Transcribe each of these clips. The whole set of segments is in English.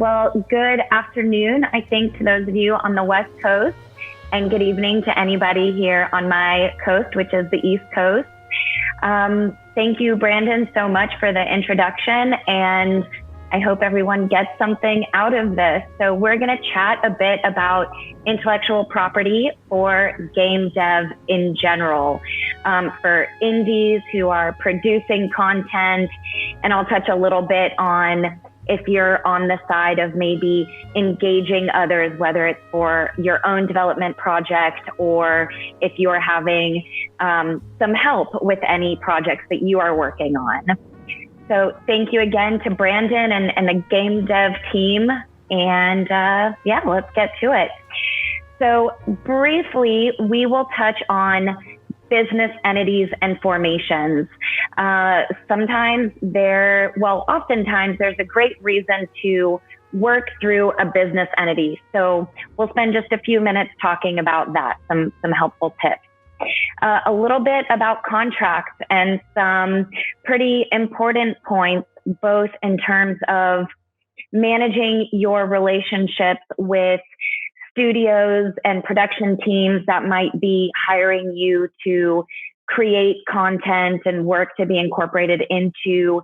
Well, good afternoon, I think, to those of you on the West Coast, and good evening to anybody here on my coast, which is the East Coast. Thank you, Brandon, so much for the introduction, and I hope everyone gets something out of this. So we're going to chat a bit about intellectual property for game dev in general, for indies who are producing content, and I'll touch a little bit on if you're on the side of maybe engaging others, whether it's for your own development project or if you're having some help with any projects that you are working on. So thank you again to Brandon and the game dev team. And yeah, let's get to it. So briefly, we will touch on business entities and formations. Oftentimes there's a great reason to work through a business entity. So we'll spend just a few minutes talking about that, some helpful tips. A little bit about contracts and some pretty important points, both in terms of managing your relationships with studios and production teams that might be hiring you to create content and work to be incorporated into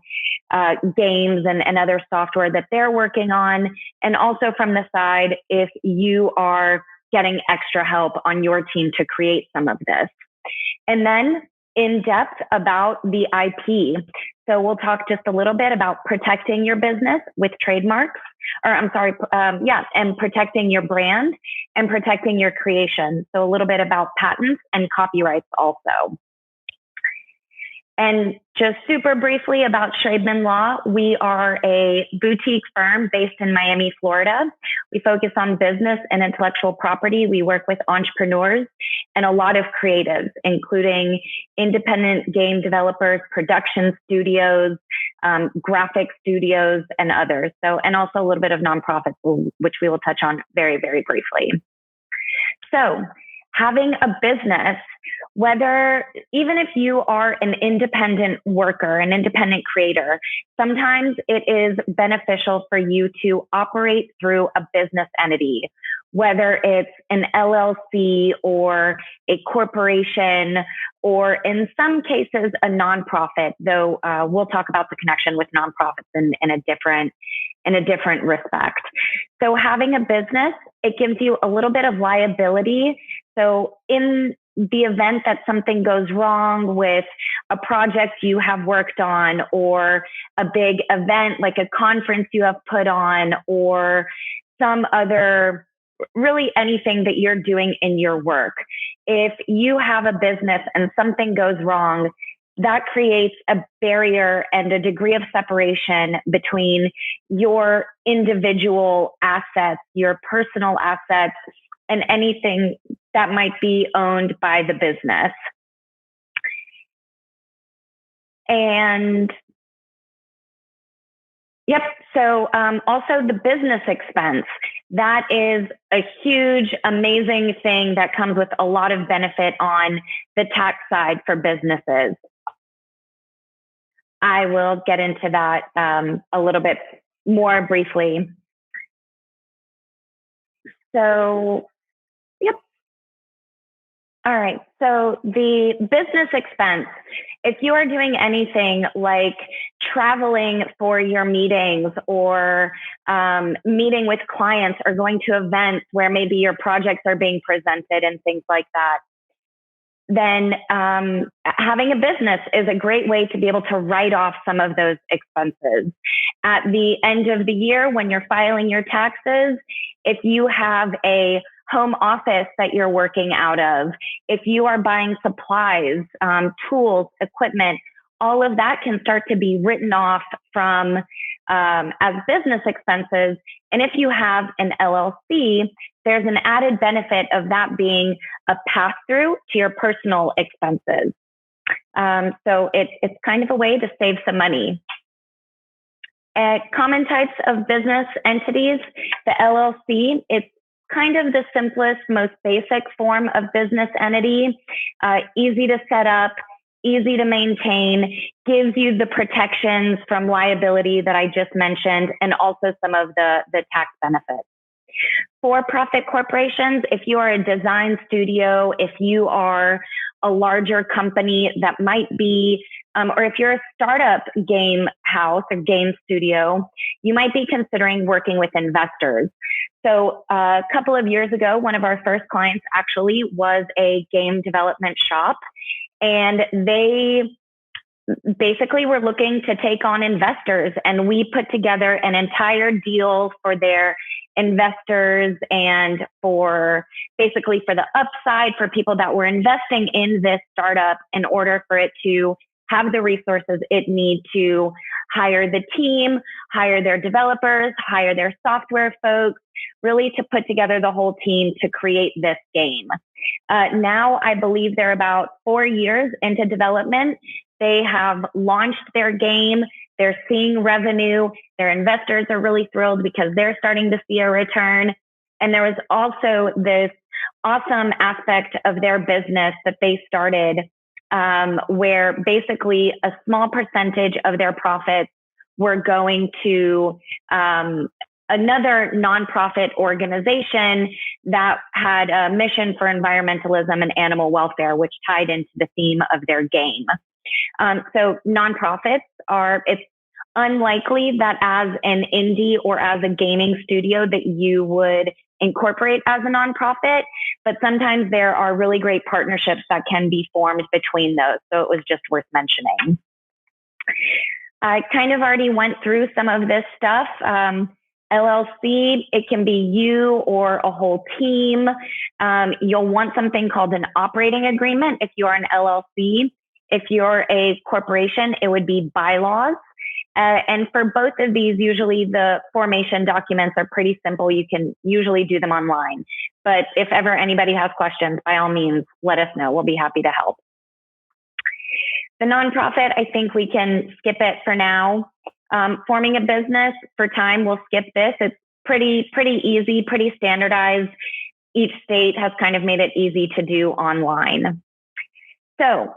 games and other software that they're working on. And also from the side, if you are getting extra help on your team to create some of this. And then in depth about the IP. So we'll talk just a little bit about protecting your business with trademarks, and protecting your brand and protecting your creation. So a little bit about patents and copyrights also. And just super briefly about Shraybman Law, we are a boutique firm based in Miami, Florida. We focus on business and intellectual property. We work with entrepreneurs and a lot of creatives, including independent game developers, production studios, graphic studios, and others. And also a little bit of nonprofits, which we will touch on very, very briefly. So having a business, even if you are an independent worker, an independent creator, sometimes it is beneficial for you to operate through a business entity, whether it's an LLC or a corporation, or in some cases, a nonprofit, though we'll talk about the connection with nonprofits in a different respect. So having a business, it gives you a little bit of liability. So in the event that something goes wrong with a project you have worked on, or a big event like a conference you have put on, or some other, really anything that you're doing in your work, if you have a business and something goes wrong, that creates a barrier and a degree of separation between your individual assets, your personal assets, and anything that might be owned by the business. And so also the business expense, that is a huge, amazing thing that comes with a lot of benefit on the tax side for businesses. I will get into that a little bit more briefly. So, all right. So the business expense, if you are doing anything like traveling for your meetings, or meeting with clients, or going to events where maybe your projects are being presented and things like that, then having a business is a great way to be able to write off some of those expenses. At the end of the year, when you're filing your taxes, if you have a home office that you're working out of, if you are buying supplies, tools, equipment, all of that can start to be written off from as business expenses. And if you have an LLC, there's an added benefit of that being a pass-through to your personal expenses. So it's kind of a way to save some money. Common types of business entities, the LLC, it's kind of the simplest, most basic form of business entity, easy to set up, easy to maintain, gives you the protections from liability that I just mentioned, and also some of the tax benefits. For-profit corporations, if you are a design studio, if you are a larger company that might be, or if you're a startup game house or game studio, you might be considering working with investors. So a couple of years ago, one of our first clients actually was a game development shop, and they basically were looking to take on investors, and we put together an entire deal for their investors and for basically for the upside for people that were investing in this startup in order for it to have the resources it needs to hire the team, hire their developers, hire their software folks, really to put together the whole team to create this game. Now, I believe they're about 4 years into development. They have launched their game. They're seeing revenue. Their investors are really thrilled because they're starting to see a return. And there was also this awesome aspect of their business that they started where basically a small percentage of their profits were going to another nonprofit organization that had a mission for environmentalism and animal welfare, which tied into the theme of their game. So nonprofits it's unlikely that as an indie or as a gaming studio that you would incorporate as a nonprofit, but sometimes there are really great partnerships that can be formed between those. So it was just worth mentioning. I kind of already went through some of this stuff. LLC, it can be you or a whole team. You'll want something called an operating agreement if you are an LLC. If you're a corporation, it would be bylaws. And for both of these, usually the formation documents are pretty simple. You can usually do them online. But if ever anybody has questions, by all means, let us know. We'll be happy to help. The nonprofit, I think we can skip it for now. Forming a business, for time, we'll skip this. It's pretty easy, pretty standardized. Each state has kind of made it easy to do online. So,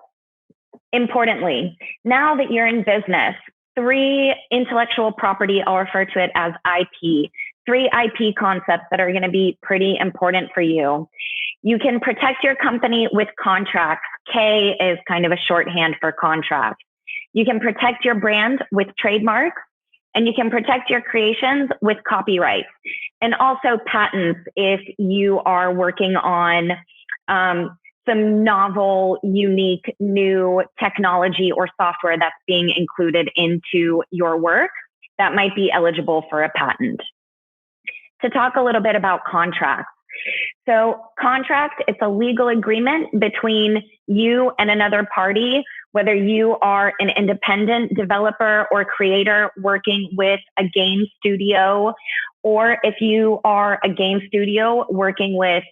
importantly, now that you're in business, 3 intellectual property, I'll refer to it as IP, 3 IP concepts that are going to be pretty important for you. You can protect your company with contracts. K is kind of a shorthand for contract. You can protect your brand with trademarks, and you can protect your creations with copyrights, and also patents if you are working on some novel, unique, new technology or software that's being included into your work that might be eligible for a patent. To talk a little bit about contracts. So contract, it's a legal agreement between you and another party, whether you are an independent developer or creator working with a game studio, or if you are a game studio working with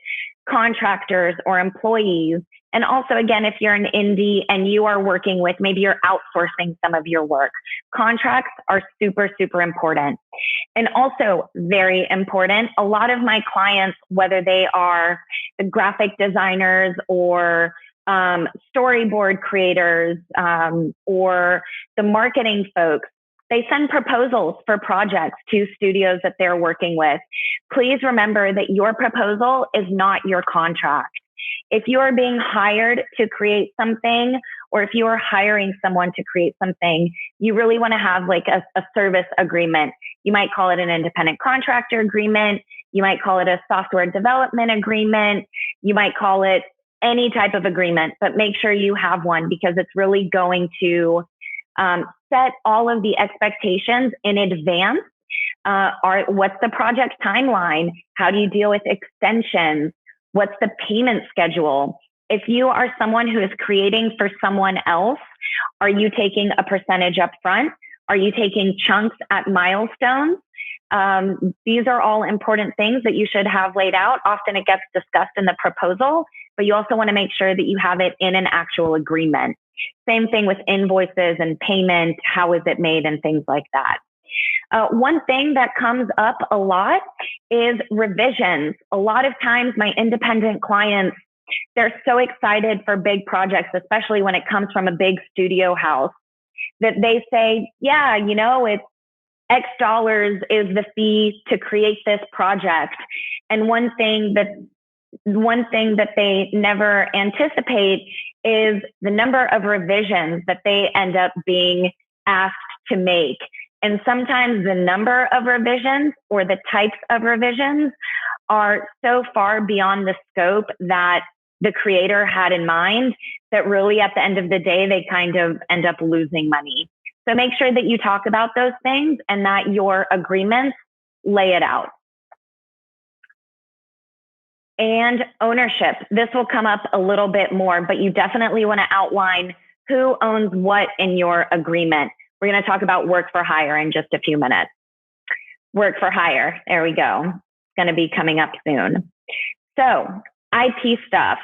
contractors or employees. And also, again, if you're an indie and you are working with, maybe you're outsourcing some of your work, contracts are super, super important. And also very important, a lot of my clients, whether they are the graphic designers or storyboard creators or the marketing folks, they send proposals for projects to studios that they're working with. Please remember that your proposal is not your contract. If you are being hired to create something, or if you are hiring someone to create something, you really want to have like a service agreement. You might call it an independent contractor agreement. You might call it a software development agreement. You might call it any type of agreement, but make sure you have one because it's really going to set all of the expectations in advance. What's the project timeline? How do you deal with extensions? What's the payment schedule? If you are someone who is creating for someone else, are you taking a percentage up front? Are you taking chunks at milestones? These are all important things that you should have laid out. Often it gets discussed in the proposal, but you also want to make sure that you have it in an actual agreement. Same thing with invoices and payment, how is it made and things like that. One thing that comes up a lot is revisions. A lot of times my independent clients They're so excited for big projects, especially when it comes from a big studio house, that they say, yeah, it's X dollars is the fee to create this project. And one thing that they never anticipate is the number of revisions that they end up being asked to make. And sometimes the number of revisions or the types of revisions are so far beyond the scope that the creator had in mind that really at the end of the day, they kind of end up losing money. So make sure that you talk about those things and that your agreements lay it out. And ownership. This will come up a little bit more, but you definitely want to outline who owns what in your agreement. We're going to talk about work for hire in just a few minutes. Work for hire. There we go. It's going to be coming up soon. So IP stuff,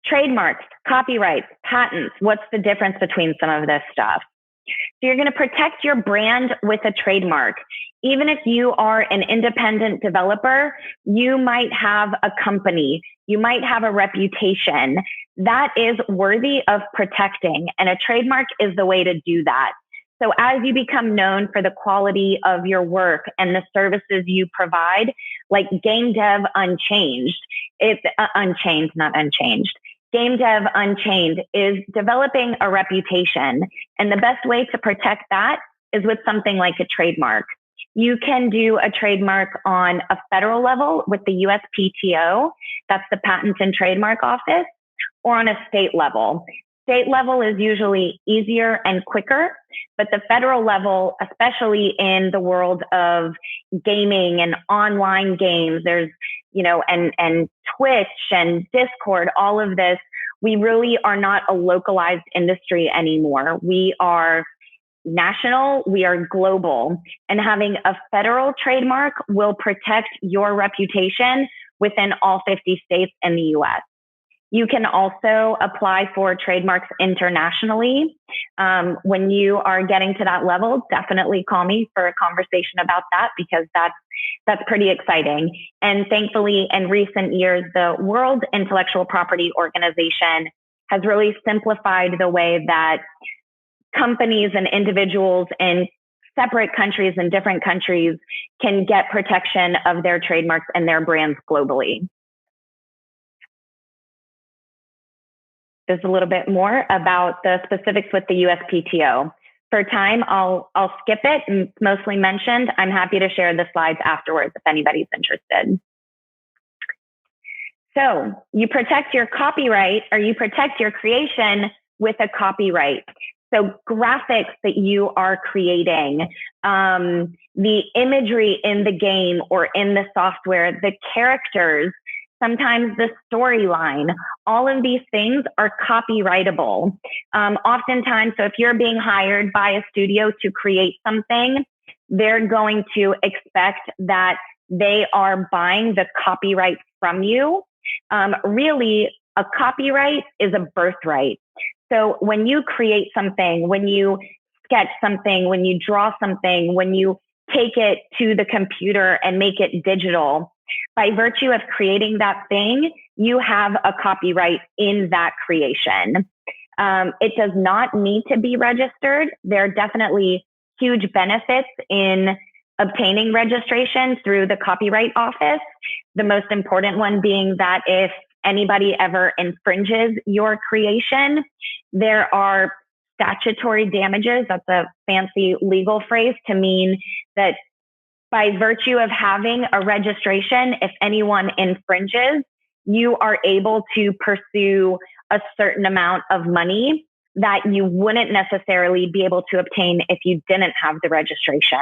trademarks, copyrights, patents. What's the difference between some of this stuff? So you're going to protect your brand with a trademark. Even if you are an independent developer, you might have a company, you might have a reputation that is worthy of protecting, and a trademark is the way to do that. So as you become known for the quality of your work and the services you provide, like Game Dev Unchanged, it's Unchained, not Unchanged. Game Dev Unchained is developing a reputation. And the best way to protect that is with something like a trademark. You can do a trademark on a federal level with the USPTO, that's the Patent and Trademark Office, or on a state level. State level is usually easier and quicker, but the federal level, especially in the world of gaming and online games, there's, and Twitch and Discord, all of this, we really are not a localized industry anymore. We are national, we are global, and having a federal trademark will protect your reputation within all 50 states in the US. You can also apply for trademarks internationally. When you are getting to that level, definitely call me for a conversation about that, because that's pretty exciting. And thankfully, in recent years, the World Intellectual Property Organization has really simplified the way that companies and individuals in separate countries and different countries can get protection of their trademarks and their brands globally. There's a little bit more about the specifics with the USPTO. For time, I'll skip it, and it's mostly mentioned. I'm happy to share the slides afterwards if anybody's interested. So you protect your copyright, or you protect your creation with a copyright. So graphics that you are creating, the imagery in the game or in the software, the characters, sometimes the storyline, all of these things are copyrightable. Oftentimes, so if you're being hired by a studio to create something, they're going to expect that they are buying the copyright from you. Really, a copyright is a birthright. So when you create something, when you sketch something, when you draw something, when you take it to the computer and make it digital, by virtue of creating that thing, you have a copyright in that creation. It does not need to be registered. There are definitely huge benefits in obtaining registration through the Copyright Office. The most important one being that if anybody ever infringes your creation, there are statutory damages. That's a fancy legal phrase to mean that by virtue of having a registration, if anyone infringes, you are able to pursue a certain amount of money that you wouldn't necessarily be able to obtain if you didn't have the registration.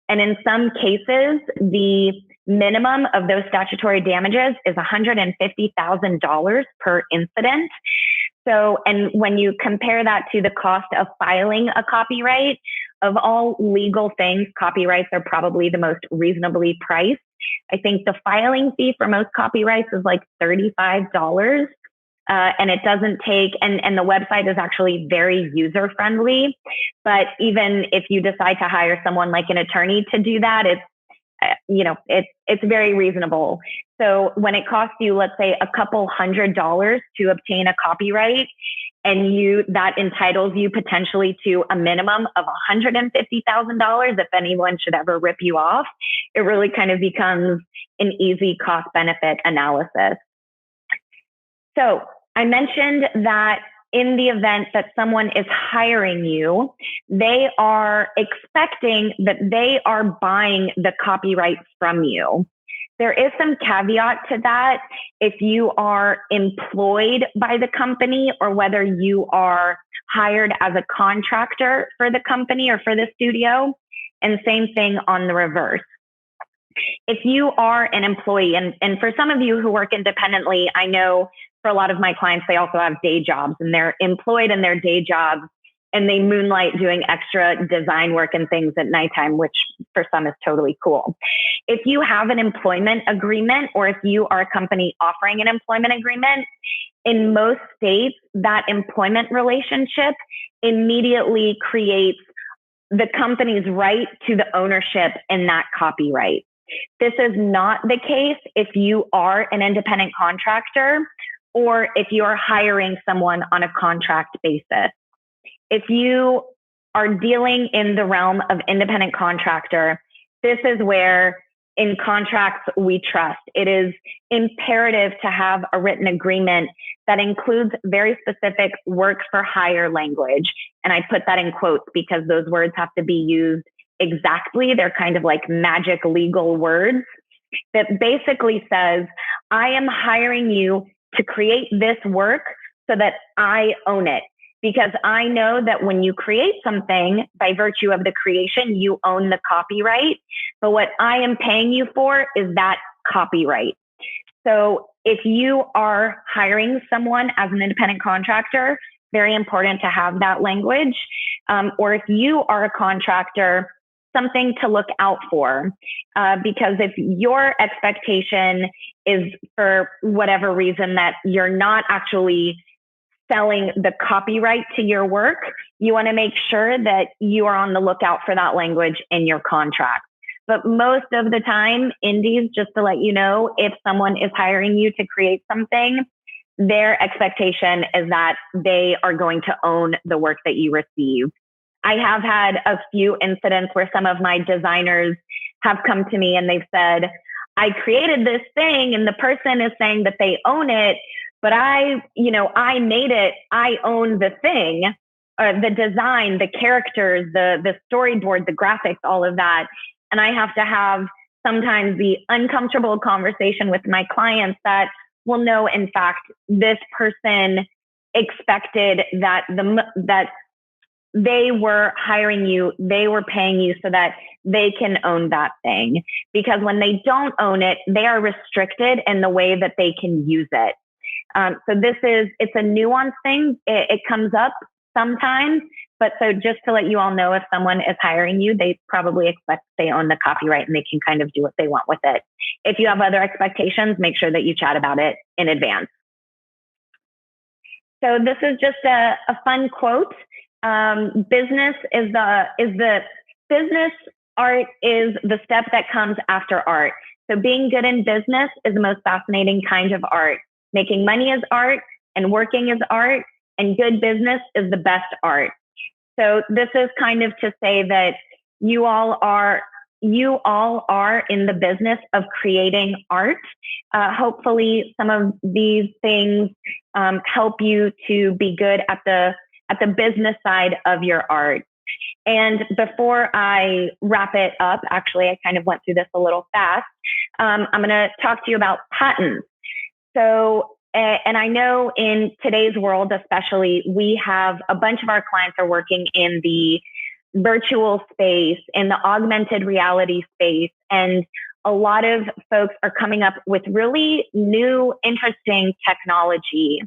And in some cases, the minimum of those statutory damages is $150,000 per incident. So, and when you compare that to the cost of filing a copyright, of all legal things, copyrights are probably the most reasonably priced. I think the filing fee for most copyrights is like $35. And it doesn't take, and the website is actually very user friendly. But even if you decide to hire someone like an attorney to do that, it's very reasonable. So when it costs you, let's say, a couple $100 to obtain a copyright, and that entitles you potentially to a minimum of $150,000 if anyone should ever rip you off, it really kind of becomes an easy cost benefit analysis. So I mentioned that in the event that someone is hiring you, they are expecting that they are buying the copyrights from you. There is some caveat to that if you are employed by the company or whether you are hired as a contractor for the company or for the studio, and same thing on the reverse. If you are an employee, and for some of you who work independently, I know for a lot of my clients, they also have day jobs and they're employed in their day jobs and they moonlight doing extra design work and things at nighttime, which for some is totally cool. If you have an employment agreement or if you are a company offering an employment agreement, in most states, that employment relationship immediately creates the company's right to the ownership in that copyright. This is not the case if you are an independent contractor or if you are hiring someone on a contract basis. If you are dealing in the realm of independent contractor, this is where in contracts we trust. It is imperative to have a written agreement that includes very specific work for hire language. And I put that in quotes because those words have to be used exactly. They're kind of like magic legal words that basically says, I am hiring you to create this work so that I own it. Because I know that when you create something, by virtue of the creation, you own the copyright. But what I am paying you for is that copyright. So if you are hiring someone as an independent contractor, very important to have that language. Or if you are a contractor, something to look out for. Because if your expectation is for whatever reason that you're not actually selling the copyright to your work, you want to make sure that you are on the lookout for that language in your contract. But most of the time, indies, just to let you know, if someone is hiring you to create something, their expectation is that they are going to own the work that you receive. I have had a few incidents where some of my designers have come to me and they've said, I created this thing and the person is saying that they own it, but I made it, I own the thing, the design, the characters, the storyboard, the graphics, all of that. And I have to have sometimes the uncomfortable conversation with my clients that, well, no, in fact, this person expected that they were hiring you, they were paying you so that they can own that thing. Because when they don't own it, they are restricted in the way that they can use it. So it's a nuanced thing. It comes up sometimes, but so just to let you all know, if someone is hiring you, they probably expect they own the copyright and they can kind of do what they want with it. If you have other expectations, make sure that you chat about it in advance. So this is just a fun quote. Business art is the step that comes after art. So being good in business is the most fascinating kind of art. Making money is art and working is art, and good business is the best art. So this is kind of to say that you all are in the business of creating art. Hopefully some of these things help you to be good at the business side of your art. And before I wrap it up, actually, I kind of went through this a little fast. I'm going to talk to you about patents. So, and I know in today's world, especially, we have a bunch of our clients are working in the virtual space, in the augmented reality space, and a lot of folks are coming up with really new, interesting technology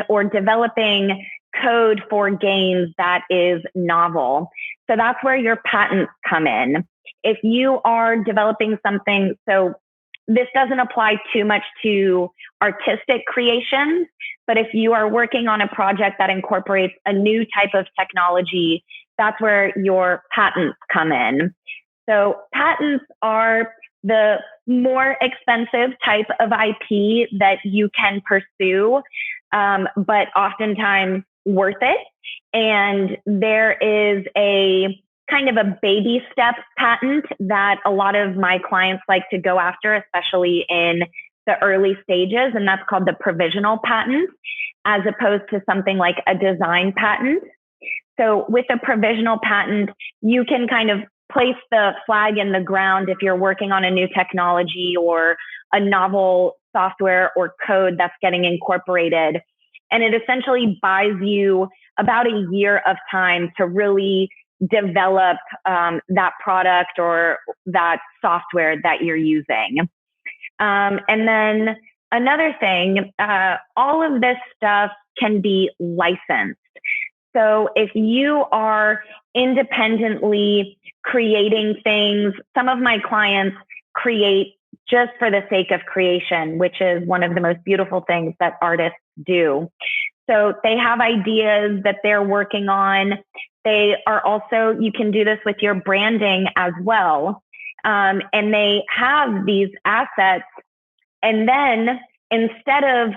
or developing code for games that is novel. So that's where your patents come in. If you are developing something, so this doesn't apply too much to artistic creations, but if you are working on a project that incorporates a new type of technology, that's where your patents come in. So patents are the more expensive type of IP that you can pursue, but oftentimes worth it. And there is a kind of a baby step patent that a lot of my clients like to go after, especially in the early stages, and that's called the provisional patent, as opposed to something like a design patent. So with a provisional patent, you can kind of place the flag in the ground if you're working on a new technology or a novel software or code that's getting incorporated. And it essentially buys you about a year of time to really develop that product or that software that you're using. And then another thing, all of this stuff can be licensed. So if you are independently creating things, some of my clients create just for the sake of creation, which is one of the most beautiful things that artists do. So they have ideas that they're working on. They are also, you can do this with your branding as well. And they have these assets. And then instead of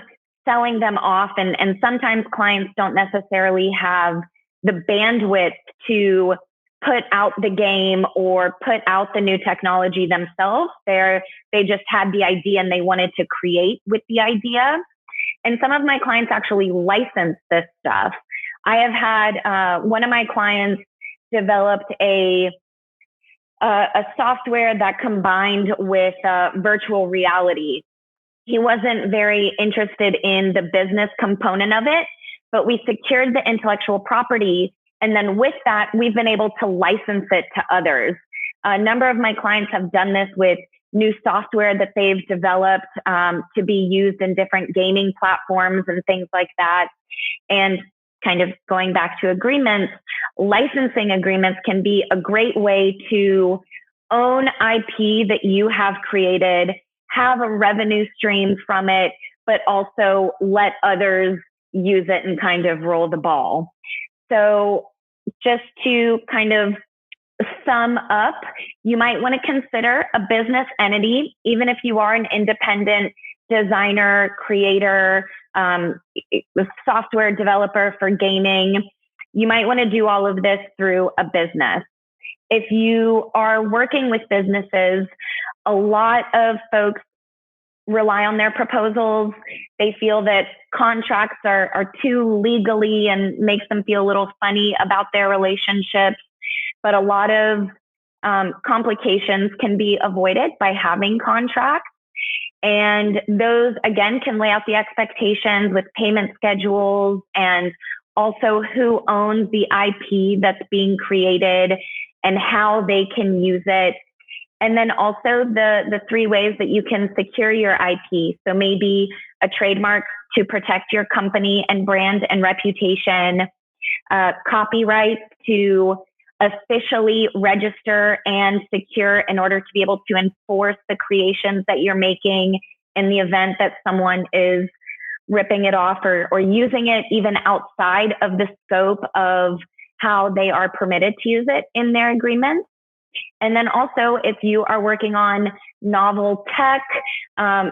selling them off, and sometimes clients don't necessarily have the bandwidth to put out the game or put out the new technology themselves. They just had the idea and they wanted to create with the idea. And some of my clients actually license this stuff. I have had one of my clients developed a software that combined with virtual reality. He wasn't very interested in the business component of it, but we secured the intellectual property. And then with that, we've been able to license it to others. A number of my clients have done this with new software that they've developed to be used in different gaming platforms and things like that. And kind of going back to agreements, licensing agreements can be a great way to own IP that you have created, have a revenue stream from it, but also let others use it and kind of roll the ball. So just to kind of sum up, you might want to consider a business entity, even if you are an independent designer, creator, software developer for gaming. You might want to do all of this through a business. If you are working with businesses, a lot of folks rely on their proposals. They feel that contracts are too legally and makes them feel a little funny about their relationships. But a lot of complications can be avoided by having contracts. And those, again, can lay out the expectations with payment schedules and also who owns the IP that's being created and how they can use it. And then also the three ways that you can secure your IP. So maybe a trademark to protect your company and brand and reputation, copyrights to officially register and secure in order to be able to enforce the creations that you're making in the event that someone is ripping it off or using it even outside of the scope of how they are permitted to use it in their agreement. And then also, if you are working on novel tech,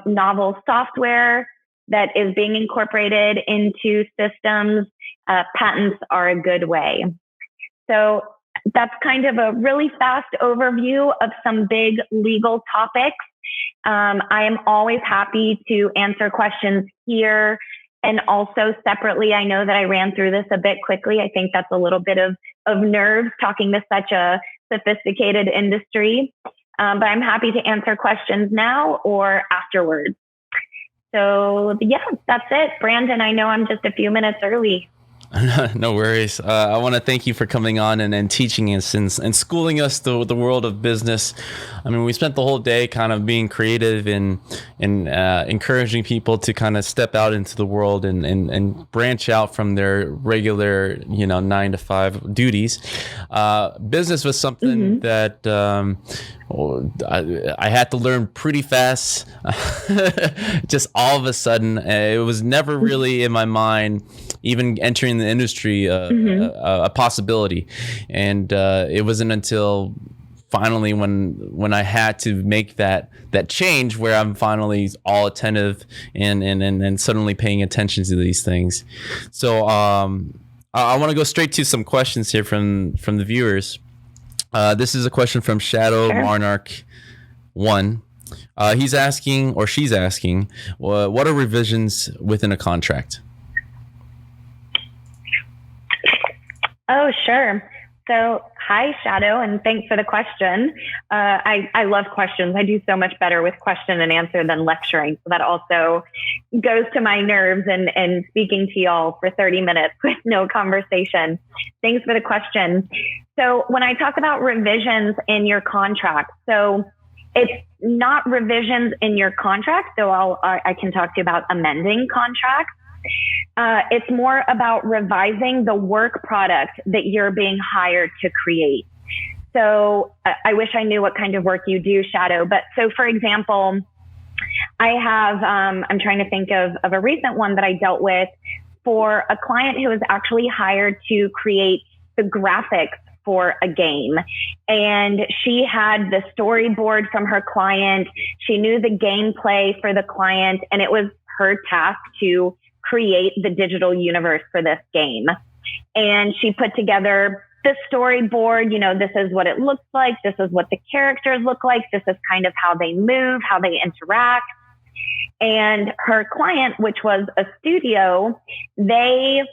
novel software that is being incorporated into systems, patents are a good way. So that's kind of a really fast overview of some big legal topics. I am always happy to answer questions here. And also separately, I know that I ran through this a bit quickly. I think that's a little bit of nerves talking to such a sophisticated industry. But I'm happy to answer questions now or afterwards. So yeah, that's it. Brandon, I know I'm just a few minutes early. No worries. I want to thank you for coming on and teaching us and schooling us the world of business. I mean, we spent the whole day kind of being creative and encouraging people to kind of step out into the world and branch out from their regular, 9-to-5 duties. Business was something that I had to learn pretty fast. Just all of a sudden, it was never really in my mind, even entering the industry, a possibility. And it wasn't until finally when I had to make that change where I'm finally all attentive and suddenly paying attention to these things. So I want to go straight to some questions here from the viewers. This is a question from Shadow Monarch 1. He's asking, or she's asking, what are revisions within a contract? Oh, sure. So, hi, Shadow, and thanks for the question. I love questions. I do so much better with question and answer than lecturing. So that also goes to my nerves and speaking to y'all for 30 minutes with no conversation. Thanks for the question. So when I talk about revisions in your contract, so it's not revisions in your contract. So I can talk to you about amending contracts. It's more about revising the work product that you're being hired to create. So I wish I knew what kind of work you do, Shadow. But so, for example, I have, I'm trying to think of a recent one that I dealt with for a client who was actually hired to create the graphics for a game. And she had the storyboard from her client. She knew the gameplay for the client, and it was her task to create the digital universe for this game. And she put together the storyboard. You know, this is what it looks like. This is what the characters look like. This is kind of how they move, how they interact. And her client, which was a studio, they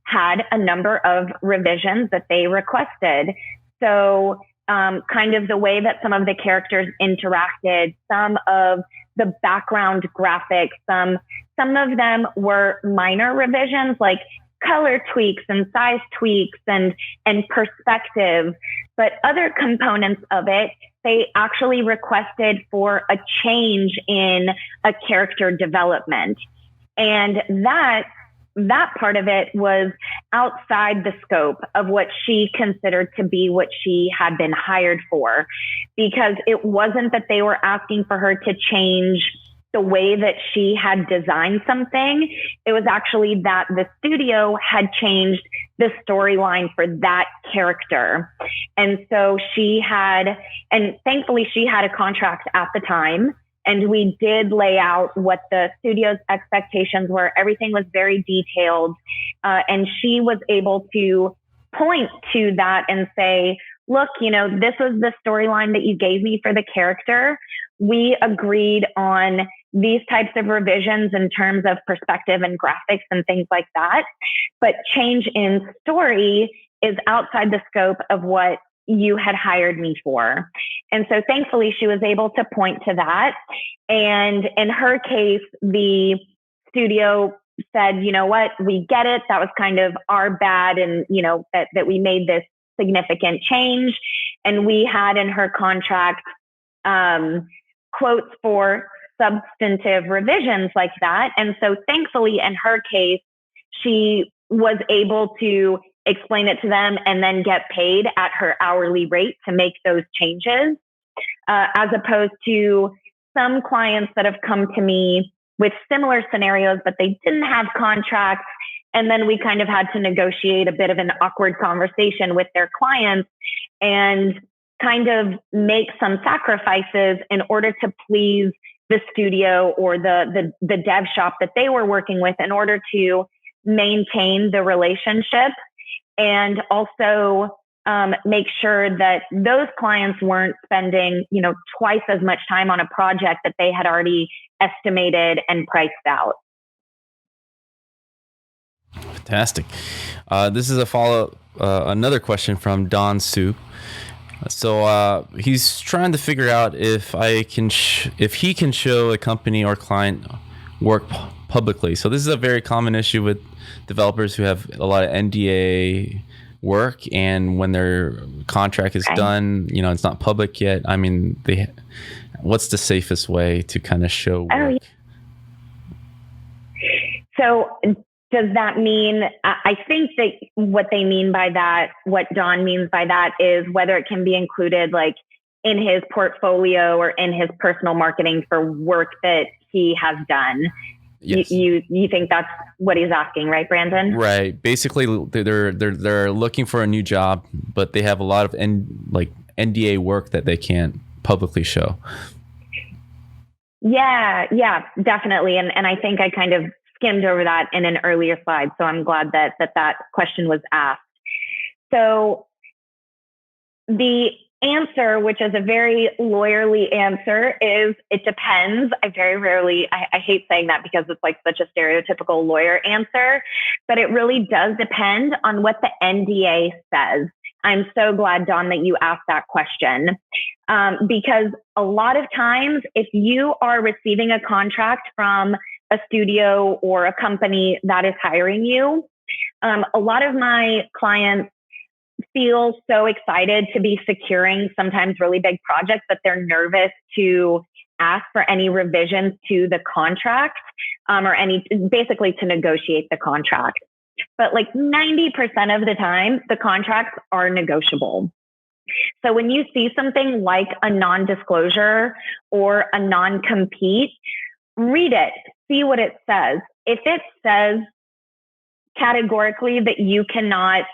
had a number of revisions that they requested. So kind of the way that some of the characters interacted, some of the background graphics, some of them were minor revisions like color tweaks and size tweaks and perspective. But other components of it, they actually requested for a change in a character development. And that part of it was outside the scope of what she considered to be what she had been hired for, because it wasn't that they were asking for her to change the way that she had designed something. It was actually that the studio had changed the storyline for that character. And so and thankfully she had a contract at the time. And we did lay out what the studio's expectations were. Everything was very detailed. And she was able to point to that and say, look, you know, this was the storyline that you gave me for the character. We agreed on these types of revisions in terms of perspective and graphics and things like that. But change in story is outside the scope of what you had hired me for. And so thankfully she was able to point to that. And in her case, the studio said, you know what, we get it. That was kind of our bad. And, you know, that we made this significant change. And we had in her contract, quotes for substantive revisions like that. And so thankfully in her case, she was able to explain it to them and then get paid at her hourly rate to make those changes, as opposed to some clients that have come to me with similar scenarios, but they didn't have contracts. And then we kind of had to negotiate a bit of an awkward conversation with their clients and kind of make some sacrifices in order to please the studio or the dev shop that they were working with in order to maintain the relationship. And also make sure that those clients weren't spending, you know, twice as much time on a project that they had already estimated and priced out. Fantastic. This is a follow-up, another question from Don Soup. So he's trying to figure out if he can show a company or client work publicly. So this is a very common issue with developers who have a lot of NDA work, and when their contract is done, you know, it's not public yet. I mean, what's the safest way to kind of show work? Oh, yeah. So does that mean, I think that what they mean by that, what Don means by that is whether it can be included like in his portfolio or in his personal marketing for work that he has done. Yes. You think that's what he's asking, right, Brandon? Right. Basically, they're looking for a new job, but they have a lot of NDA work that they can't publicly show? Yeah, definitely. And I think I kind of skimmed over that in an earlier slide. So I'm glad that question was asked. So the answer, which is a very lawyerly answer, is it depends. I very rarely, I hate saying that because it's like such a stereotypical lawyer answer, but it really does depend on what the NDA says. I'm so glad, Dawn, that you asked that question, because a lot of times, if you are receiving a contract from a studio or a company that is hiring you, a lot of my clients feel so excited to be securing sometimes really big projects that they're nervous to ask for any revisions to the contract, or basically to negotiate the contract. But like 90% of the time, the contracts are negotiable. So when you see something like a non-disclosure or a non-compete, read it, see what it says. If it says categorically that you cannot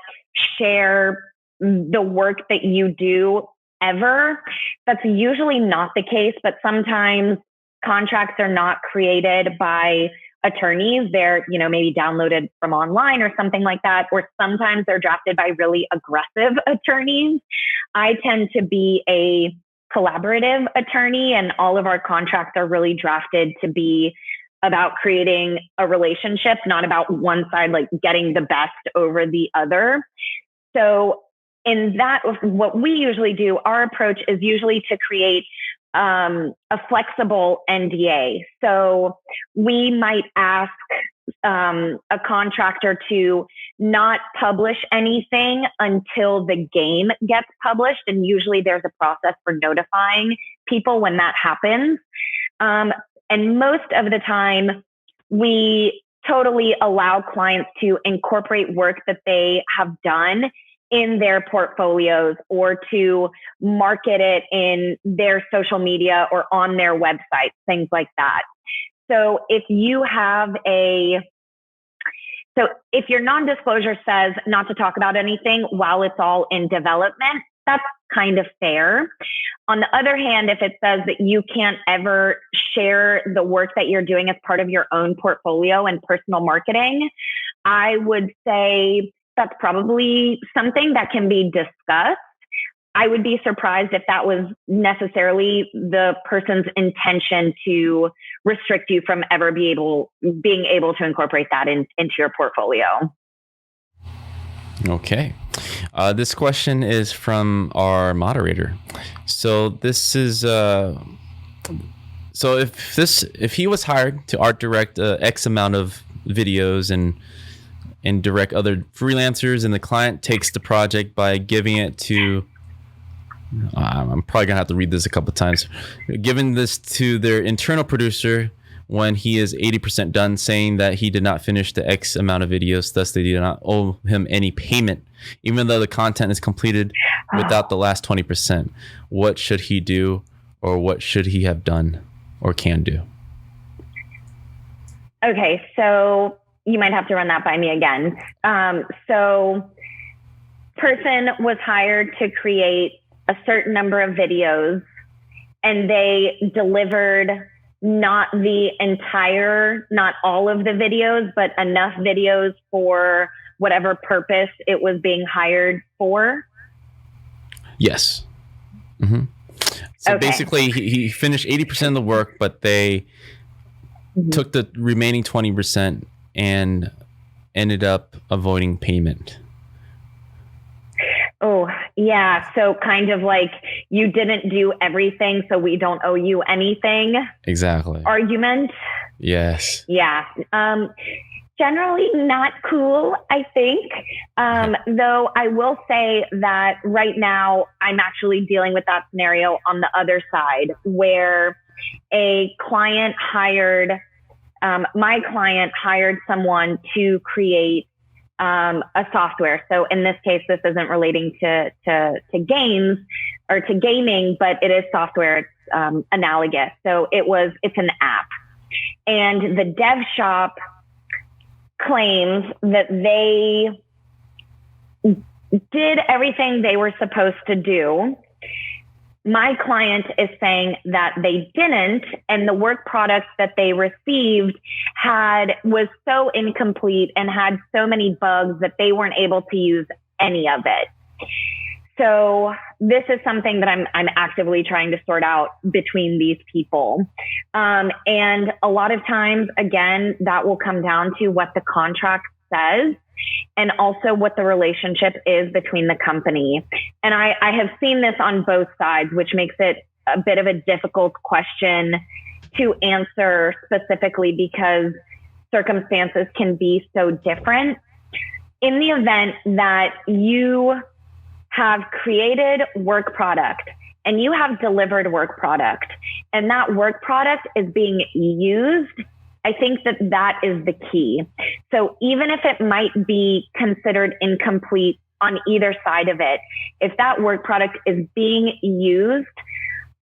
share the work that you do ever, that's usually not the case, but sometimes contracts are not created by attorneys. They're, maybe downloaded from online or something like that, or sometimes they're drafted by really aggressive attorneys. I tend to be a collaborative attorney, and all of our contracts are really drafted to be about creating a relationship, not about one side like getting the best over the other. So in that, what we usually do, our approach is usually to create a flexible NDA. So we might ask a contractor to not publish anything until the game gets published. And usually there's a process for notifying people when that happens. And most of the time, we totally allow clients to incorporate work that they have done in their portfolios or to market it in their social media or on their website, things like that. So if you have if your non-disclosure says not to talk about anything while it's all in development, that's kind of fair. On the other hand, if it says that you can't ever share the work that you're doing as part of your own portfolio and personal marketing, I would say that's probably something that can be discussed. I would be surprised if that was necessarily the person's intention to restrict you from ever being able to incorporate that into your portfolio. Okay. This question is from our moderator. So this is so if he was hired to art direct X amount of videos and direct other freelancers, and the client takes the project by giving it to I'm probably gonna have to read this a couple of times, giving this to their internal producer when he is 80% done, saying that he did not finish the X amount of videos, thus they do not owe him any payment, even though the content is completed without the last 20%. What should he do, or what should he have done or can do? Okay, so you might have to run that by me again. So person was hired to create a certain number of videos, and they delivered not all of the videos, but enough videos for whatever purpose it was being hired for. Yes. Mm-hmm. So basically he finished 80% of the work, but they took the remaining 20% and ended up avoiding payment. Oh, yeah. So kind of like, you didn't do everything, so we don't owe you anything. Exactly. Argument. Yes. Yeah. Generally not cool, I think. Though I will say that right now I'm actually dealing with that scenario on the other side, where a client my client hired someone to create a software. So in this case, this isn't relating to games or to gaming, but it is software. It's analogous. So it's an app, and the dev shop claims that they did everything they were supposed to do. my client is saying that they didn't, and the work product that they received was so incomplete and had so many bugs that they weren't able to use any of it. So this is something that I'm actively trying to sort out between these people. And a lot of times, again, that will come down to what the contract says and also what the relationship is between the company. And I have seen this on both sides, which makes it a bit of a difficult question to answer specifically because circumstances can be so different. In the event that you have created work product and you have delivered work product and that work product is being used, I think that is the key. So even if it might be considered incomplete on either side of it, if that work product is being used,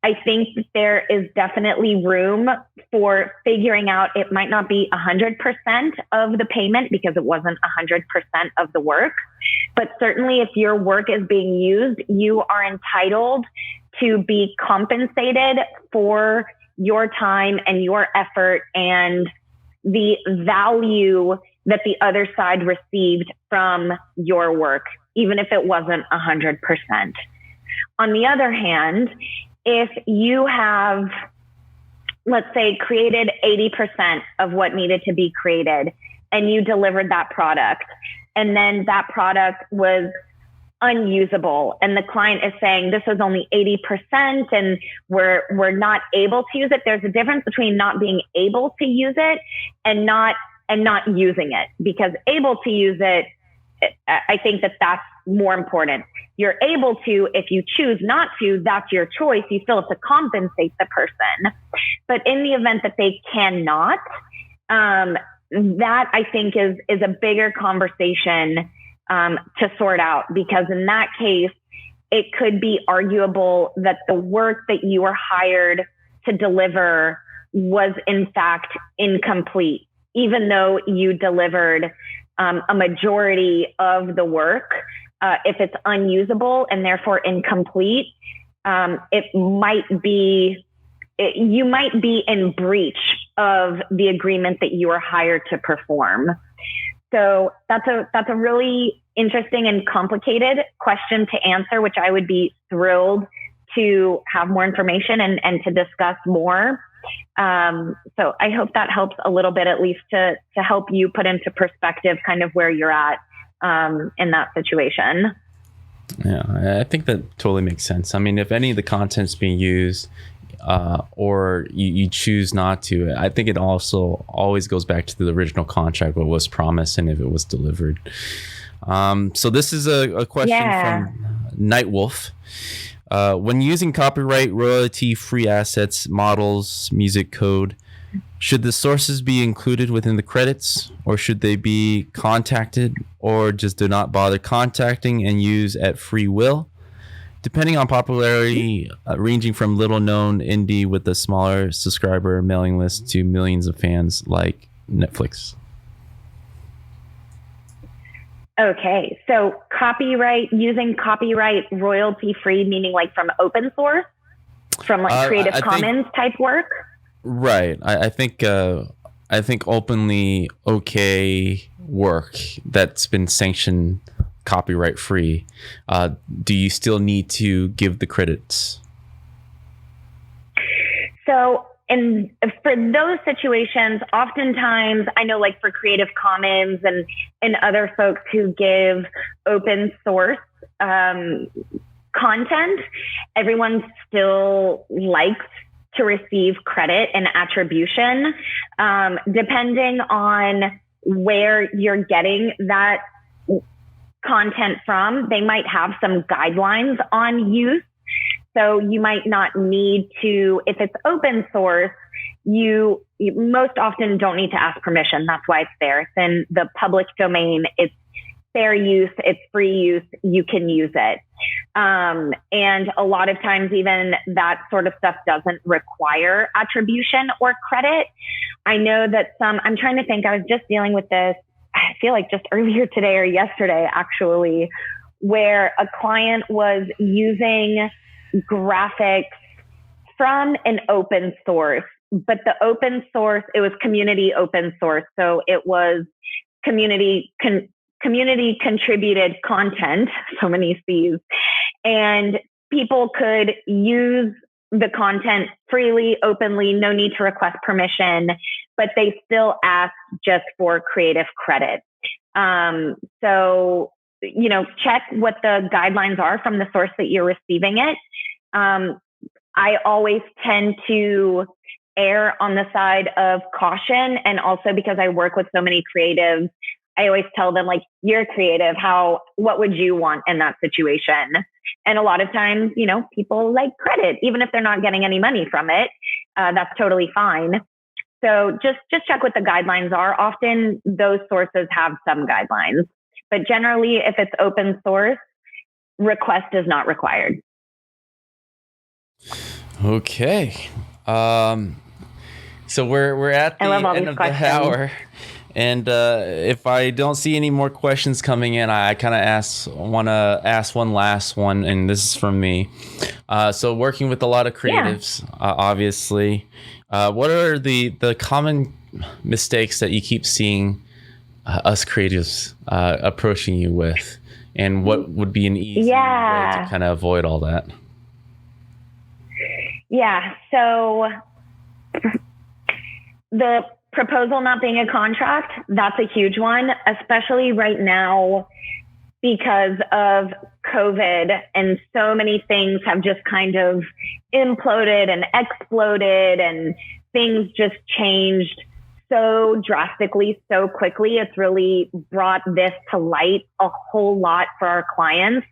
I think there is definitely room for figuring out it might not be 100% of the payment because it wasn't 100% of the work. But certainly if your work is being used, you are entitled to be compensated for your time and your effort and the value that the other side received from your work, even if it wasn't 100%. On the other hand, if you have, let's say, created 80% of what needed to be created and you delivered that product, and then that product was unusable and the client is saying this was only 80% and we're not able to use it. There's a difference between not being able to use it and not using it, because able to use it, I think that's more important. You're able to, if you choose not to, that's your choice. You still have to compensate the person. But in the event that they cannot, that I think is a bigger conversation to sort out, because in that case, it could be arguable that the work that you were hired to deliver was in fact incomplete, even though you delivered a majority of the work. If it's unusable and therefore incomplete, you might be in breach of the agreement that you were hired to perform. So that's a really interesting and complicated question to answer, which I would be thrilled to have more information and to discuss more. So I hope that helps a little bit, at least to help you put into perspective kind of where you're at in that situation. Yeah, I think that totally makes sense. I mean, if any of the content's being used or you choose not to, I think it also always goes back to the original contract, what was promised and if it was delivered. So this is a question from Nightwolf. When using copyright, royalty-free assets, models, music code, should the sources be included within the credits, or should they be contacted, or just do not bother contacting and use at free will? Depending on popularity, ranging from little-known indie with a smaller subscriber mailing list to millions of fans like Netflix. Okay, so using copyright royalty-free, meaning like from open source, from like Creative Commons type work? Right. I think openly okay work that's been sanctioned copyright free, do you still need to give the credits? So for those situations, oftentimes I know like for Creative Commons and other folks who give open source content, everyone still likes to receive credit and attribution. Depending on where you're getting that content from, they might have some guidelines on use. So you might not need to, if it's open source, you most often don't need to ask permission. That's why it's there. It's in the public domain. It's fair use. It's free use. You can use it. And a lot of times even that sort of stuff doesn't require attribution or credit. I know that I'm trying to think, I was just dealing with this, I feel like just earlier today or yesterday, actually, where a client was using graphics from an open source, but the open source, it was community open source. So it was community contributed content, so many C's, and people could use the content freely, openly, no need to request permission, but they still ask just for creative credit. So, check what the guidelines are from the source that you're receiving it. I always tend to err on the side of caution. And also because I work with so many creatives, I always tell them, like, you're creative. What would you want in that situation? And a lot of times, people like credit, even if they're not getting any money from it. That's totally fine. So just check what the guidelines are. Often those sources have some guidelines, but generally, if it's open source, request is not required. Okay. So we're at the end of the hour. And if I don't see any more questions coming in, I kind of want to ask one last one, and this is from me. So working with a lot of creatives, obviously, what are the common mistakes that you keep seeing us creatives approaching you with, and what would be an easy way to kind of avoid all that? Yeah. So the proposal not being a contract, that's a huge one, especially right now because of COVID, and so many things have just kind of imploded and exploded, and things just changed so drastically, so quickly. It's really brought this to light a whole lot for our clients.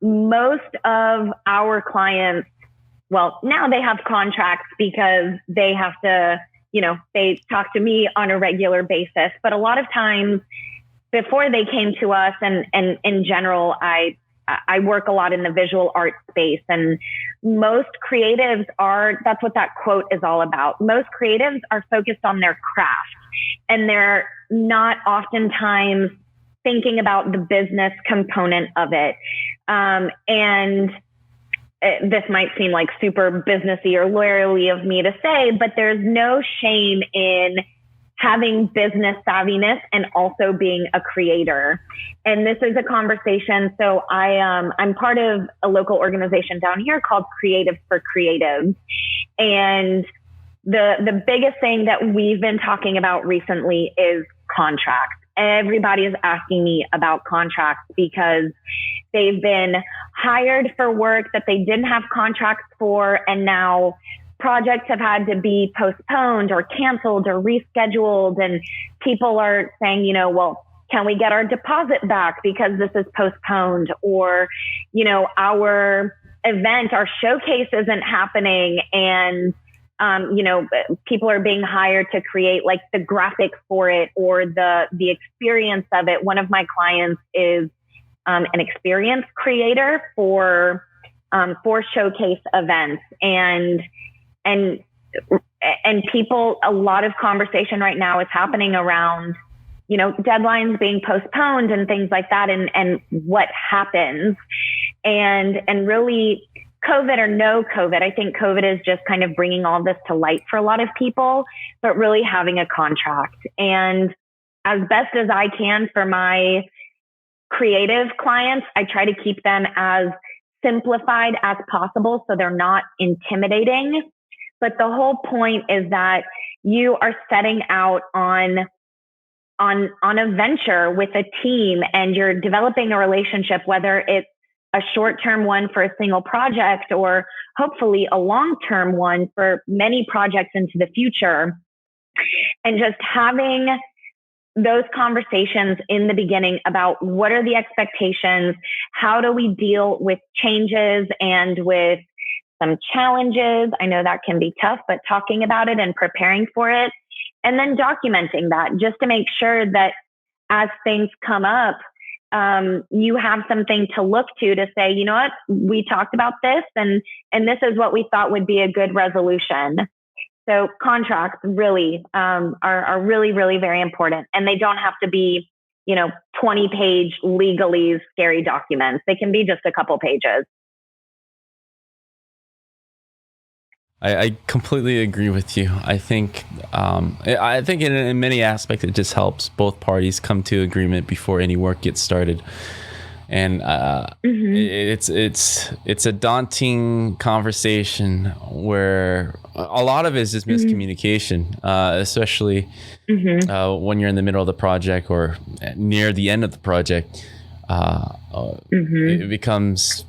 Most of our clients, well, now they have contracts because they have to, they talk to me on a regular basis. But a lot of times before they came to us, and in general, I work a lot in the visual art space, and most creatives that's what that quote is all about. Most creatives are focused on their craft, and they're not oftentimes thinking about the business component of it. And this might seem like super businessy or lawyerly of me to say, but there's no shame in having business savviness and also being a creator. And this is a conversation. So I'm part of a local organization down here called Creatives for Creatives. And the biggest thing that we've been talking about recently is contracts. Everybody is asking me about contracts because they've been hired for work that they didn't have contracts for, and now projects have had to be postponed or canceled or rescheduled, and people are saying, well, can we get our deposit back because this is postponed? Or, our event, our showcase isn't happening, and people are being hired to create like the graphics for it or the experience of it. One of my clients is an experience creator for showcase events, and people, a lot of conversation right now is happening around, deadlines being postponed and things like that, and what happens, and really, COVID or no COVID, I think COVID is just kind of bringing all this to light for a lot of people, but really having a contract. And as best as I can for my creative clients, I try to keep them as simplified as possible so they're not intimidating. But the whole point is that you are setting out on a venture with a team, and you're developing a relationship, whether it's a short-term one for a single project or hopefully a long-term one for many projects into the future. And just having those conversations in the beginning about what are the expectations, how do we deal with changes and with some challenges. I know that can be tough, but talking about it and preparing for it, and then documenting that just to make sure that as things come up, you have something to look to say, you know what, we talked about this, and this is what we thought would be a good resolution. So contracts really are really, really very important, and they don't have to be 20-page legalese scary documents. They can be just a couple pages. I completely agree with you. I think in many aspects it just helps both parties come to agreement before any work gets started. And it's a daunting conversation where a lot of it is just miscommunication, especially when you're in the middle of the project or near the end of the project. It becomes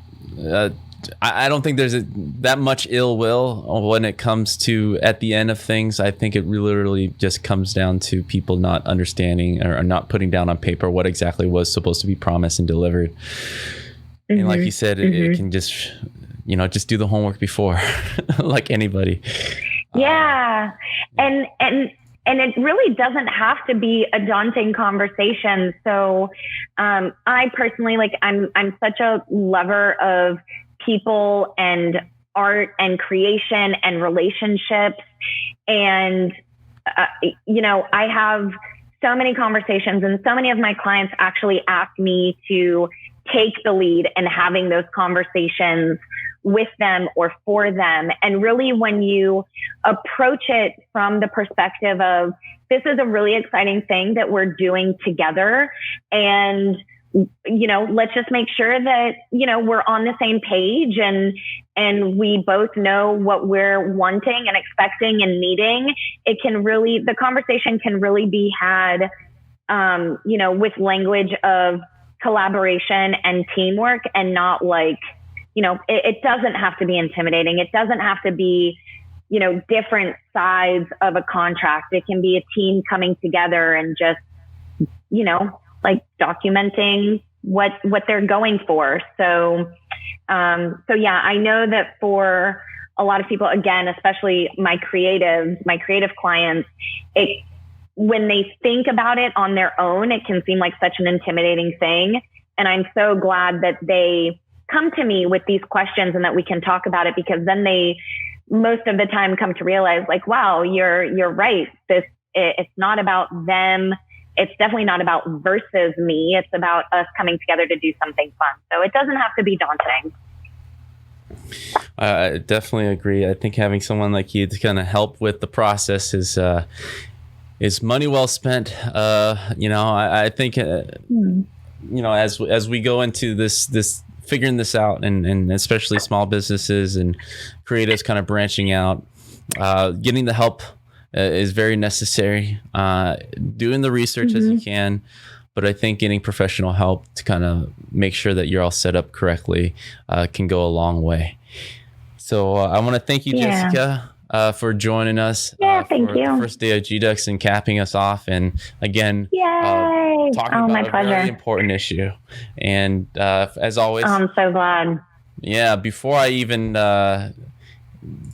I don't think there's that much ill will when it comes to at the end of things. I think it literally just comes down to people not understanding or not putting down on paper what exactly was supposed to be promised and delivered. And like you said, it can just, just do the homework before, like anybody. Yeah. And it really doesn't have to be a daunting conversation. So, I personally, I'm such a lover of people and art and creation and relationships. And, I have so many conversations, and so many of my clients actually ask me to take the lead in having those conversations with them or for them. And really, when you approach it from the perspective of, this is a really exciting thing that we're doing together, and let's just make sure that, we're on the same page and we both know what we're wanting and expecting and needing. The conversation can really be had, with language of collaboration and teamwork, and not it doesn't have to be intimidating. It doesn't have to be, different sides of a contract. It can be a team coming together and just, documenting what they're going for. So yeah, I know that for a lot of people, again, especially my creative clients, when they think about it on their own, it can seem like such an intimidating thing. And I'm so glad that they come to me with these questions and that we can talk about it, because then they most of the time come to realize, wow, you're right. It's not about them. It's definitely not about versus me. It's about us coming together to do something fun. So it doesn't have to be daunting. I definitely agree. I think having someone like you to kind of help with the process is money well spent. I think, as we go into this figuring this out, and especially small businesses and creatives kind of branching out, getting the help is very necessary. Doing the research as you can, but I think getting professional help to kind of make sure that you're all set up correctly can go a long way. So I want to thank you, Jessica, for joining us thank you. The first day of GDUX and capping us off. And again, talking about a very important issue. And as always, I'm so glad. Yeah, before I even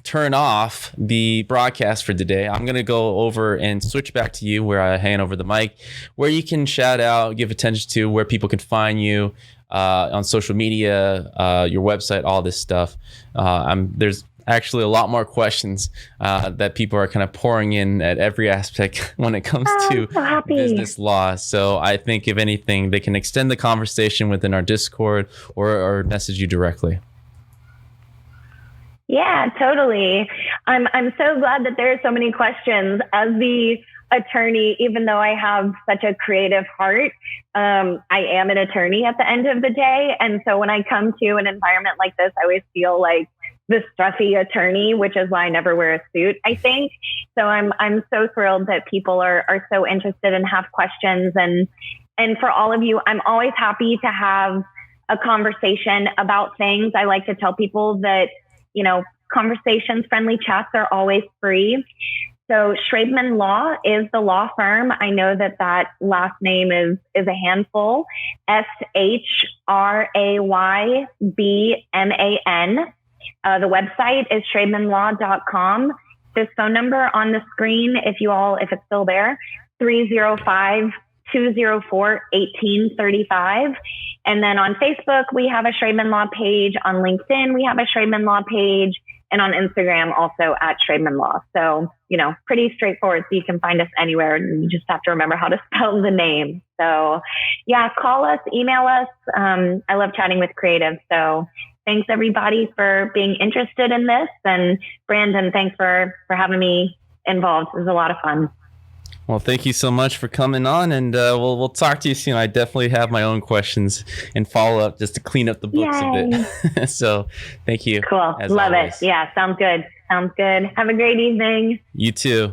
turn off the broadcast for today, I'm going to go over and switch back to you where I hand over the mic, where you can shout out, give attention to where people can find you on social media, your website, all this stuff. There's actually a lot more questions that people are kind of pouring in at every aspect when it comes to business law. So I think if anything, they can extend the conversation within our Discord or message you directly. Yeah, totally. I'm so glad that there are so many questions. As the attorney, even though I have such a creative heart, I am an attorney at the end of the day. And so when I come to an environment like this, I always feel like the stuffy attorney, which is why I never wear a suit, I think. So I'm so thrilled that people are so interested and have questions. And for all of you, I'm always happy to have a conversation about things. I like to tell people that, conversations, friendly chats are always free. So Shraybman Law is the law firm. I know that last name is a handful. SHRAYBMAN. The website is shraybmanlaw.com. This phone number on the screen, if it's still there, 305-204-1835. And then on Facebook, we have a Shraybman Law page. On LinkedIn, we have a Shraybman Law page. And on Instagram, also at Shraybman Law. So, pretty straightforward. So you can find us anywhere. You just have to remember how to spell the name. So yeah, call us, email us. I love chatting with creatives. So thanks everybody for being interested in this. And Brandon, thanks for having me involved. It was a lot of fun. Well, thank you so much for coming on, and we'll talk to you soon. I definitely have my own questions and follow up just to clean up the books a bit. So thank you. Cool. Love it. Yeah, sounds good. Sounds good. Have a great evening. You too.